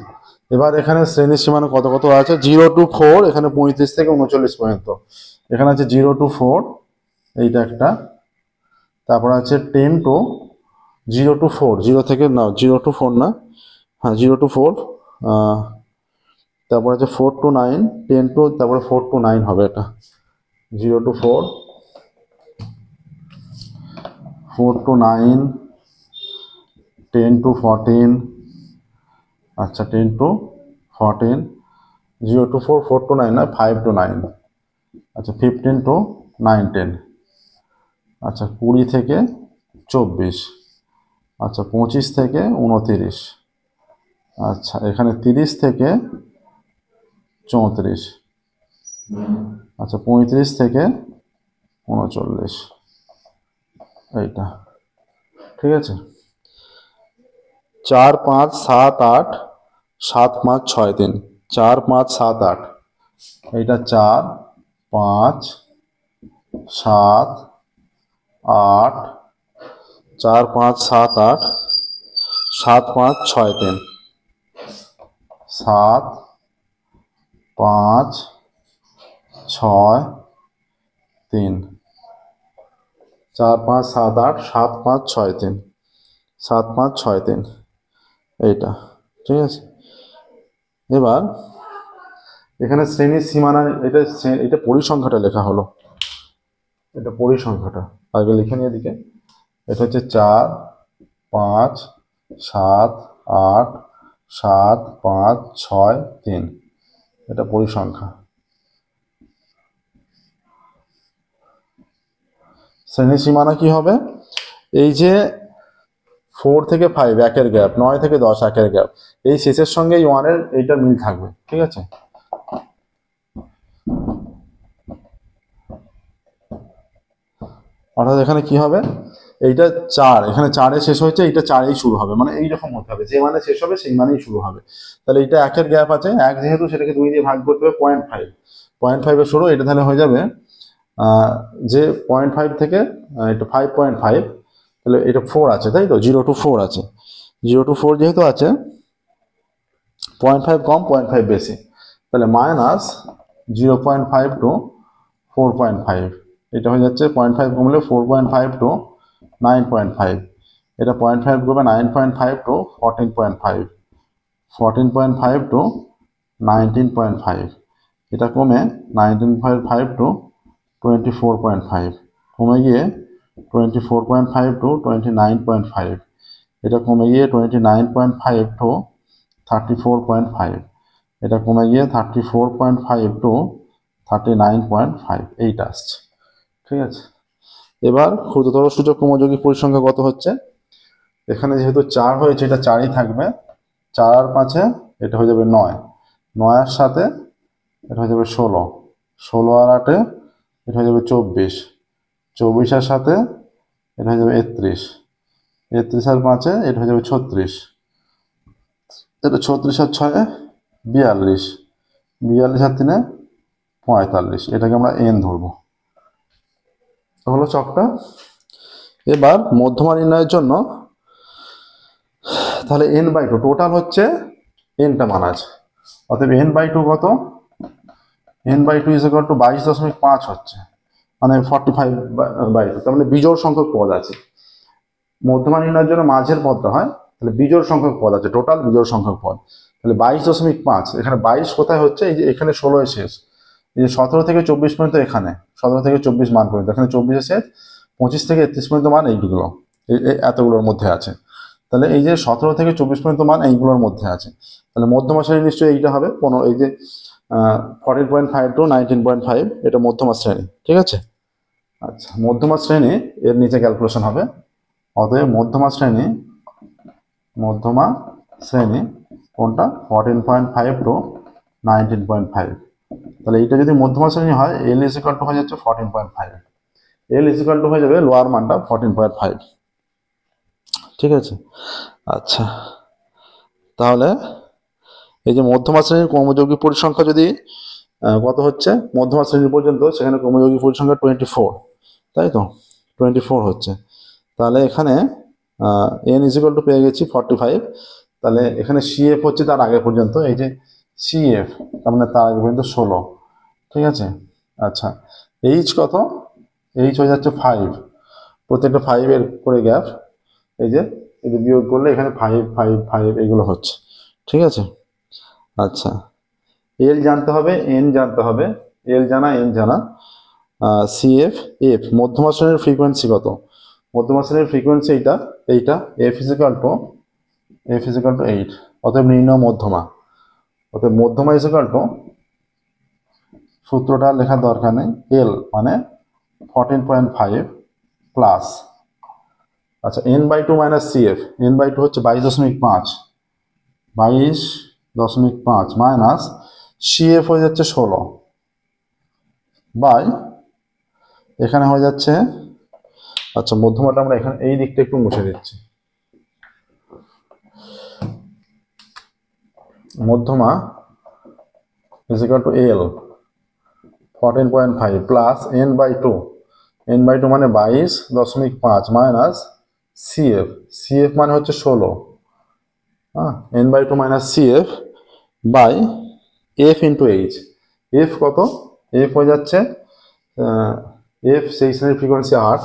এবার এখানে শ্রেণীর সীমানা কত কত আছে? 0 to 4, এখানে 35 থেকে 39 পর্যন্ত, এখানে আছে 0 to 4, এইটা একটা, তারপর আছে 10 to 0 to 4, 0 থেকে না 0 to 4 না, হ্যাঁ 0 to 4, তারপর আছে 4 to 9, 10 to, তারপরে 4 to 9 হবে, এটা 0 to 4, 4 to 9, 10 to 14, আচ্ছা 10 to 14, 0 to 4, 4 to 9 না, 5 to 9, আচ্ছা 15 to 19, আচ্ছা 20 থেকে 24, আচ্ছা 25 থেকে 29, আচ্ছা এখানে 30 থেকে 34, আচ্ছা 35 থেকে 39, এইটা। ঠিক আছে, 4 5 7 8 7 5 6 3, 4 5 7 8, এইটা 4 5 7 8, 4 5 7 8, 7 5 6 3, 7 5 6 3, 4 5 7 8, 7 5 6 3, 7 5 6 3, এইটা। ঠিক আছে, এবার এখানে শ্রেণীর সীমানা, এটা পরিসংখ্যাটা লেখা হলো, এটা পরিসংখ্যাটা আগে লিখে নিয়ে দিকে, এটা হচ্ছে 4 5 7 8 7 5 6 3, এটা পরিসংখ্যা। শ্রেণী সীমানা কি হবে? এই যে 4 থেকে 5 একের গ্যাপ, 9 থেকে 10 একের গ্যাপ, এই শেষের সঙ্গে 1 এর এইটা মিল থাকবে। ঠিক আছে, অর্থাৎ এখানে কি হবে, এইটা 4, এখানে 4-এ শেষ হয়েছে, এইটা 4-এই শুরু হবে, মানে এইরকম হতে হবে, যে মানে শেষ হবে সেই মানেই শুরু হবে। তাহলে এটা 1-এর গ্যাপ আছে, 1 যেহেতু সেটাকে 2 দিয়ে ভাগ করতে হবে 0.5, 0.5-এ শুরু, এটা তাহলে হয়ে যাবে যে 0.5 থেকে এটা 5.5, তাহলে এটা 4 আছে, তাই তো, 0 to 4 আছে, 0 to 4 যেহেতু আছে, 0.5 কম 0.5 বেশি, তাহলে মাইনাস 0.5 to 4.5, এটা হয়ে যাচ্ছে 0.5 কমলে 4.5 to 9.5, এটা 0.5 কমে 9.5 to 14.5, 14.5 to 19.5, এটা কমে 19.5 to 24.5, কমে গিয়ে 24.5 to 29.5, এটা কমে গিয়ে 29.5 to 34.5, এটা কমে গিয়ে 34.5 to 39.5, এইটা আসছে। ঠিক আছে, এবার ক্ষুদ্রতর সূচক ক্রমযৌগিক পরিসংখ্যা কত হচ্ছে, এখানে যেহেতু 4 হয়েছে, এটা 4ই থাকবে, 4 আর 5-এ এটা হয়ে যাবে 9, 9-এর সাথে এটা হয়ে যাবে 16, 16 আর 8-এ এটা হয়ে যাবে 24, 24-এর সাথে এটা হয়ে যাবে 31, 31 আর 5-এ এটা হয়ে যাবে 36, এটা 36 আর 6-এ 42, 42 আর 3-এ 45, এটাকে আমরা n ধরবো, হলো চকটা। এবার মধ্যমা নির্ণয়ের জন্য তাহলে n/2, টোটাল হচ্ছে nটা মান আছে, অতএব n/2 কত, n/2 = 22.5 হচ্ছে, মানে 45/2, তার মানে বিজোড় সংখ্যক পদ আছে। মধ্যমা নির্ণয়ের জন্য মাঝের পদটা হয়, তাহলে বিজোড় সংখ্যক পদ আছে, টোটাল বিজোড় সংখ্যক পদ, তাহলে 22.5, এখানে 22 কোথায় হচ্ছে, এই যে এখানে 16-এ শেষ, এই যে 17 থেকে 24 পর্যন্ত, এখানে 17 থেকে 24 মান পর্যন্ত, এখানে 24-এ শেষ, 25 থেকে 31 পর্যন্ত মান এইগুলো, এতগুলোর মধ্যে আছে, তাহলে এই যে 17 থেকে 24 পর্যন্ত মান এইগুলোর মধ্যে আছে, তাহলে মধ্যমা শ্রেণী নিশ্চয়ই এইটা হবে, এই যে 14.5 to 19.5, এটা মধ্যমা শ্রেণী। ঠিক আছে, আচ্ছা, মধ্যমা শ্রেণী এর নিচে ক্যালকুলেশন হবে, অতএব মধ্যমা শ্রেণী কোনটা, 14.5 to 19.5, তাহলে এইটা যদি মধ্যমা শ্রেণী হয়, L = হয়ে যাচ্ছে 14.5, L = হয়ে যাবে লোয়ার মানটা 14.5। ঠিক আছে, আচ্ছা, তাহলে এই যে মধ্যমা শ্রেণীর ক্রমযৌগিক পরিসংখ্যা যদি কত হচ্ছে, মধ্যমা শ্রেণী পর্যন্ত, সেখানে ক্রমযৌগিক পরিসংখ্যা 24, তাই তো, 24 হচ্ছে, তাহলে এখানে n = পেয়ে গেছি 45, তাহলে এখানে CF হচ্ছে তার আগে পর্যন্ত, এই যে CF, তার মানে তার আগে পর্যন্ত 16। ঠিক আছে, আচ্ছা, H কত, H হয়ে যাচ্ছে 5, প্রত্যেকটা 5-এর করে গ্যাপ, এই যে বিয়োগ করলে এখানে 5 5 5 এগুলো হচ্ছে। ঠিক আছে, আচ্ছা, L জানতে হবে, N জানতে হবে, L জানা, N জানা, CF, F, মধ্যমা শ্রেণীর ফ্রিকোয়েন্সি কত, মধ্যমা শ্রেণীর ফ্রিকোয়েন্সি এইটা, F = 8, অতএব নির্ণয় মধ্যমা, অতএব মধ্যমা = সূত্রটা লেখার দরকার নেই, L মানে 14.5 প্লাস, আচ্ছা, n/2 - CF, n/2 হচ্ছে 22.5, 22.5 মাইনাস CF হয়ে যাচ্ছে 16, বাই এখানে হয়ে যাচ্ছে, আচ্ছা, মধ্যমাটা আমরা এখানে এই দিকটা একটু মুছে দিচ্ছি, মধ্যমা = L 14.5 প্লাস n/2, n/2 মানে 22.5 মাইনাস CF মানে হচ্ছে 16, হ্যাঁ, n/2 minus CF by F into H, F কত, F হয়ে যাচ্ছে F সেই শ্রেণীর ফ্রিকোয়েন্সি 8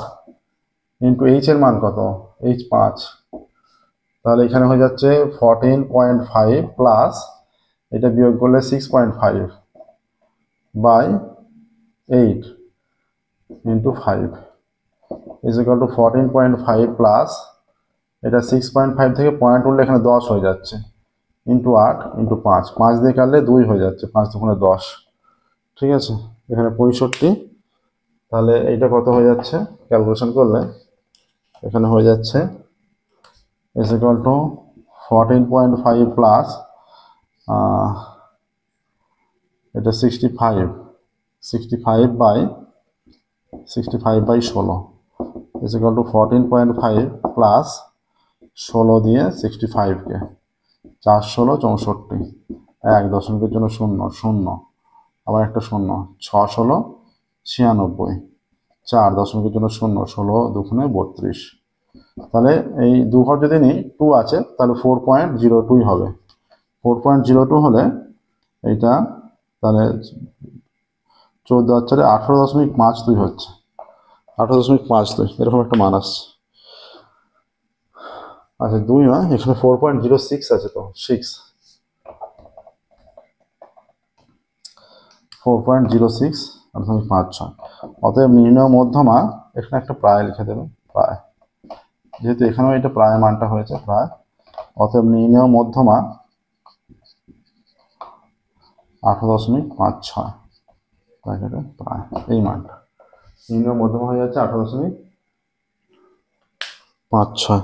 ইন্টু H এর মান কত, H 5, তাহলে এখানে হয়ে যাচ্ছে 14.5 প্লাস, এটা বিয়োগ করলে 6.5 বাই 8 ইন্টু 5 = 14.5 প্লাস, এটা 6.5 থেকে পয়েন্ট উঠলে এখানে 10 হয়ে যাচ্ছে, ইন্টু 8 ইন্টু 5, 5 দিয়ে কাটলে 2 হয়ে যাচ্ছে, 5 দুগুণে 10। ঠিক আছে, এখানে 65, তাহলে এইটা কত হয়ে যাচ্ছে ক্যালকুলেশন করলে, এখানে হয়ে যাচ্ছে = 14.5 প্লাস, এটা 65 by 16, is equal to 14.5 plus 16 দিয়ে 65কে, 4 16 64, 1 দশমিকের জন্য 0 0, আবার একটা 0, 6 16 96, 4 দশমিকের জন্য 0 16 দুগুণে 32। তাহলে এই দু ঘর যদি নিই 2 আছে তাহলে 4.02 হবে। 4.02 হলে এইটা তাহলে 14 আর 4 18.52 হচ্ছে, 18.52 এরকম একটা মান আসছে। আচ্ছা 2 নয়, এখানে 4.06 আছে, তো 6, 4.06 56। অতএব নির্ণয় মধ্যমা, এখানে একটা প্রায় লিখে দেবে, প্রায়, যেহেতু এখানেও এটা প্রায় মানটা হয়েছে প্রায়, অতএব নির্ণয় মধ্যমা 18.56 প্রায়, এই মানটা নির্ণয় মধ্যমা হয়ে যাচ্ছে 18.56।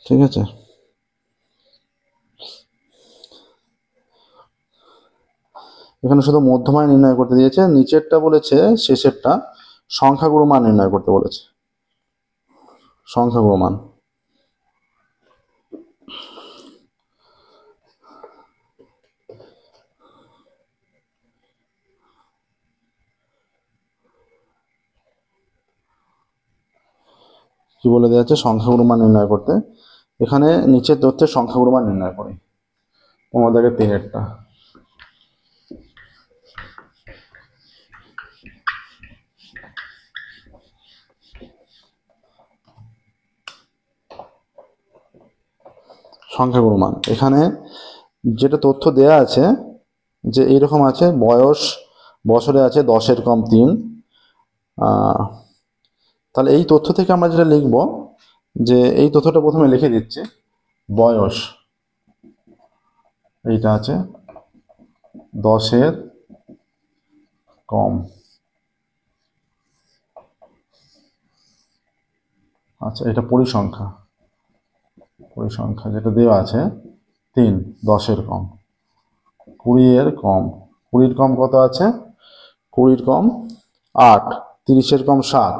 ঠিক আছে, এখানে শুধু মধ্যমায় নির্ণয় করতে দিয়েছে, নিচেরটা বলেছে শেষেরটা সংখ্যাগুরু মান নির্ণয় করতে বলেছে, সংখ্যাগুরু মান। কি বলে দেওয়া আছে? সংখ্যাগুরু মান নির্ণয় করতে। এখানে নিচের তথ্যের সংখ্যাগুরু মান নির্ণয় করি, তোমাদেরকে 3-এরটা। সংখ্যাগুরু মান, এখানে যেটা তথ্য দেয়া আছে যে এইরকম আছে, বয়স বছরে আছে 10-এর কম 3। তাহলে এই তথ্য থেকে আমরা যেটা লিখব, যে এই তথ্যটা প্রথমে লিখে দিচ্ছি, বয়স এইটা আছে 10-এর কম। আচ্ছা, এটা পরিসংখ্যা, পরিসংখ্যা যেটা দেওয়া আছে 3, 10-এর কম, 20-এর কম, 20-র কম কত আছে? 20-র কম 8, 30-এর কম 7,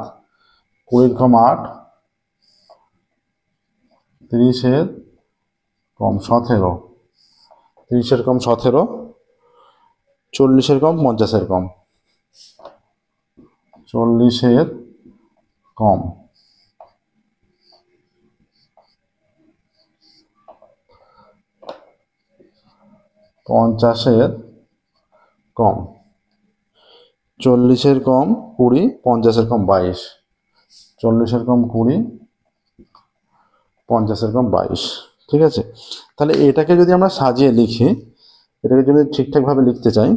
20-র কম 8, 30-এর কম 17, 30-এর কম 17, 40-এর কম 50-এর কম, 40-এর কম, 50-এর কম, 40-এর কম 20, 50-এর কম 22, 40-এর কম 20, 50-এর কম 22। ঠিক আছে, তাহলে এটাকে যদি আমরা সাজিয়ে লিখি, এটাকে যদি ঠিকঠাকভাবে লিখতে চাই,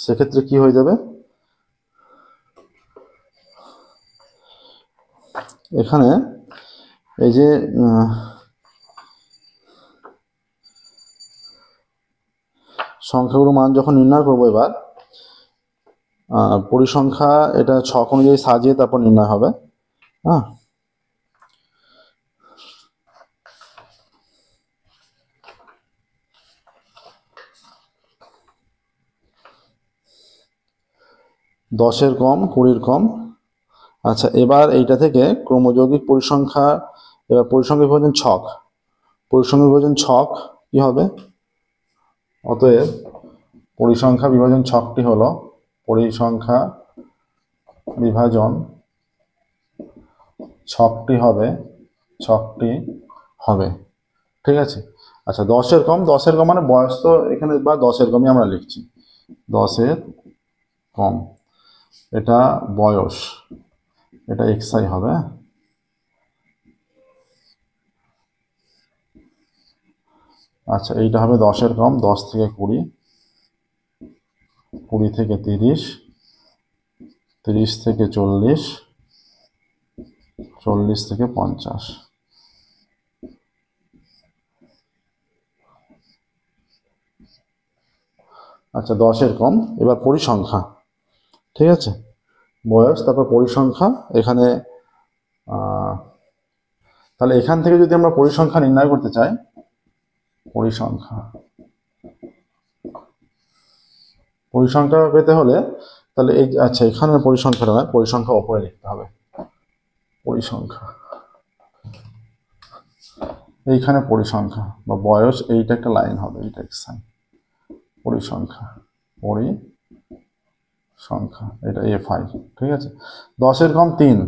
সেক্ষেত্রে কি হয়ে যাবে? এখানে এই যে সংখ্যাগুরু মান যখন নির্ণয় করবো, এবার পরিসংখ্যা এটা ছক অনুযায়ী সাজিয়ে তারপর নির্ণয় হবে। হ্যাঁ, দশের কম 20-র কম। আচ্ছা, এবার এইটা থেকে ক্রমযৌগিক পরিসংখ্যা, এবার পরিসংখ্যা বিভাজন ছক, পরিসংখ্যা বিভাজন ছক কি হবে? অতএব পরিসংখ্যা বিভাজন ছকটি হলো, পরিসংখ্যা বিভাজন ছকটি হবে, ঠিক আছে। আচ্ছা, 10-এর কম, 10-এর কম মানে বয়স, তো এখানে বা 10-এর কমই আমরা লিখছি, 10-এর কম, এটা বয়স, এটা XI হবে। আচ্ছা, এইটা হবে 10-এর কম, 10 থেকে 20, 20 থেকে 30, 30 থেকে 40, 40 থেকে 50। আচ্ছা, 10-এর কম, এবার পরিসংখ্যা, ঠিক আছে, বয়স তারপর পরিসংখ্যা। এখানে তাহলে এখান থেকে যদি আমরা পরিসংখ্যা নির্ণয় করতে চাই, পরিসংখ্যা পেতে হলে তাহলে এই আচ্ছা, এখানে পরিসংখ্যাটা নয়, পরিসংখ্যা ওপরে লিখতে হবে। পরিসংখ্যা, এইখানে পরিসংখ্যা বা বয়স, এইটা একটা লাইন হবে, এইটা সাইন। পরিসংখ্যা, পরিসংখ্যা, এটা F5, ঠিক আছে। 10-এর কম 3।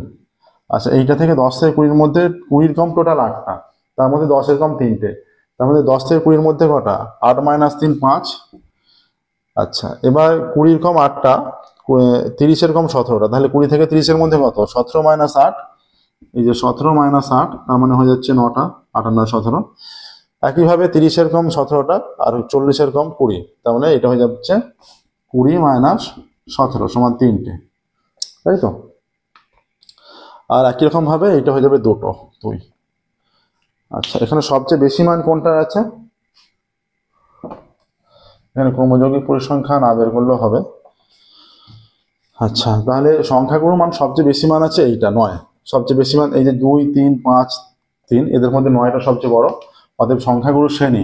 আচ্ছা, এইটা থেকে 10 থেকে 20-র মধ্যে 20-র কম টোটাল 8টা, তার মধ্যে 10-এর কম 3টে, তার মধ্যে 10 থেকে 20-র মধ্যে কটা? 8 - 3 5। আচ্ছা, এবার 20-র কম 8টা, 30-এর কম 17টা, তাহলে 20 থেকে 30-এর মধ্যে কত? 17 - 8, এই যে 17 - 8, তার মানে হয়ে যাচ্ছে 9টা, 8 আর 9 17। একইভাবে 30-এর কম 17টা আর 40-এর কম 20, তার মানে এটা হয়ে যাচ্ছে 20 - 17 সমান 3টে, তাই তো। আর একই রকম ভাবে এটা হয়ে যাবে 2। আচ্ছা, এখানে সবচেয়ে বেশি মান কোনটা আছে? এখানে ক্রমযৌগিক পরিসংখ্যা না বের করলেও হবে। আচ্ছা, তাহলে সংখ্যাগুলোর মান সবচেয়ে বেশি মান আছে এইটা 9, সবচেয়ে বেশি মান এই যে 2 3 5 3, এদের মধ্যে 9টা সবচেয়ে বড়। অতএব সংখ্যাগুলোর শ্রেণী,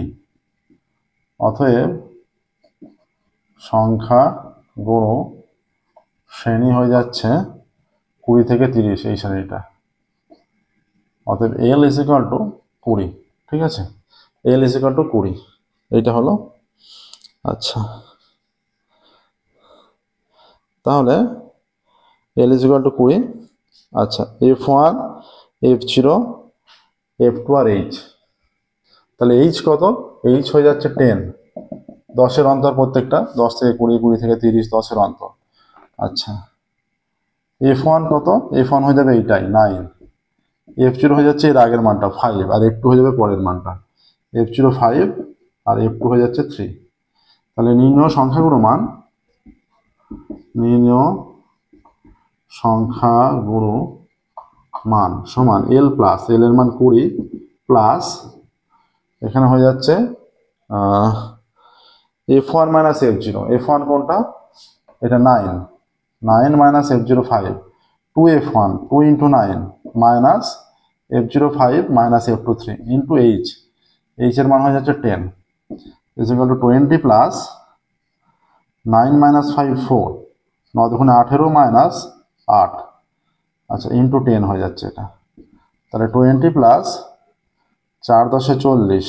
অতএব সংখ্যাগুলো শ্রেণী হয়ে যাচ্ছে 20 থেকে 30, এই শ্রেণীটা। অতএব L = 20, ঠিক আছে। L = 20, এইটা হলো। আচ্ছা, তাহলে L = 20। আচ্ছা, F1, F0, F2 আর H। তাহলে H কত? H হয়ে যাচ্ছে 10, 10-এর অন্তর প্রত্যেকটা, 10 থেকে 20, 20 থেকে 30, 10-এর অন্তর। আচ্ছা, F1 কত? F1 হয়ে যাবে এইটাই 9, F0 হয়ে যাচ্ছে এর আগের মানটা 5, আর F2 হয়ে যাবে পরের মানটা। F0 5 আর F2 হয়ে যাচ্ছে 3। তাহলে নির্ণয় সংখ্যাগুলো মান, নির্ণয় সংখ্যাগুলো মান সমান L প্লাস, L এর মান 20 প্লাস, এখানে হয়ে যাচ্ছে F1 - F0। F1 কোনটা? এটা 9, 9 - F0 5, 2F1, 2 × 9 minus F0 5 minus F2 3 into H। H এর মান হয়ে যাচ্ছে 10 = 20 প্লাস 9 - 5 4, 9 × 18 মাইনাস 8, আচ্ছা, ইন্টু 10 হয়ে যাচ্ছে এটা। তাহলে 20 প্লাস 4 × 10 = 40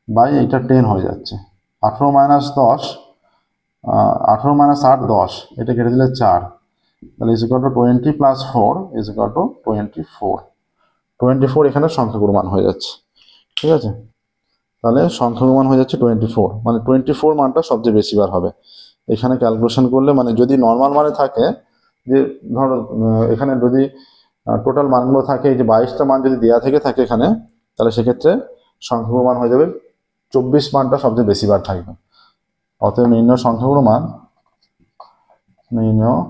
বাই এইটা 10 হয়ে যাচ্ছে। 18 - 10, 18 - 8 10, এটা কেটে দিলে 4, তাহলে = 20 প্লাস 4 = 24। 24 এখানে সংখ্যাগুলো মান হয়ে যাচ্ছে, ঠিক আছে। তাহলে সংখ্যাগুলো মান হয়ে যাচ্ছে 24, মানে 24 মানটা সবচেয়ে বেশি বার হবে। এখানে ক্যালকুলেশন করলে, মানে যদি নর্মাল মানে থাকে, যে ধরো এখানে যদি টোটাল মানগুলো থাকে, এই যে 22টা মান যদি দেওয়া থেকে থাকে এখানে, তাহলে সেক্ষেত্রে সংখ্যাগুলো মান হয়ে যাবে 24 মানটা সবচেয়ে বেশি বার থাকবে। অতএব নির্ণয় সংখ্যাগুলো মান, নির্ণয়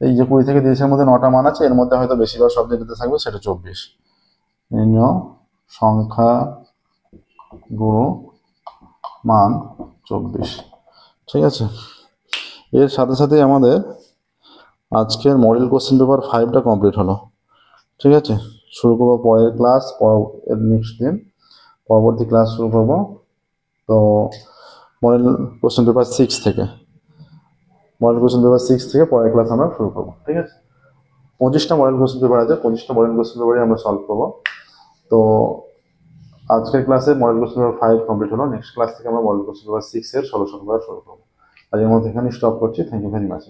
এই যে 20 থেকে 30-এর মধ্যে 9টা মান আছে, এর মধ্যে হয়তো বেশিরভাগ সবচেয়ে যেটা থাকবে সেটা 24। নির্ণয় সংখ্যাগুলো মান 24, ঠিক আছে। এর সাথে সাথে আমাদের আজকের মডেল কোশ্চেন পেপার 5টা কমপ্লিট হলো, ঠিক আছে। শুরু করবো পরের ক্লাস, নেক্সট দিন পরবর্তী ক্লাস শুরু করবো। তো মডেল কোশ্চেন পেপার 6 থেকে, পরের ক্লাস আমরা শুরু করবো, ঠিক আছে। 25টা মডেল কোশ্চেন পেপার আছে, 25টা মডেল কোশ্চেন পেপারই আমরা সলভ করবো। তো আজকের ক্লাসে মডেল কোশ্চেন পেপার 5 কমপ্লিট হলো। নেক্সট ক্লাস থেকে আমরা মডেল কোশ্চেন পেপার 6 এর সলিউশন করা শুরু করবো। আজকের মধ্যে এখানে স্টপ করছি। Thank you very much.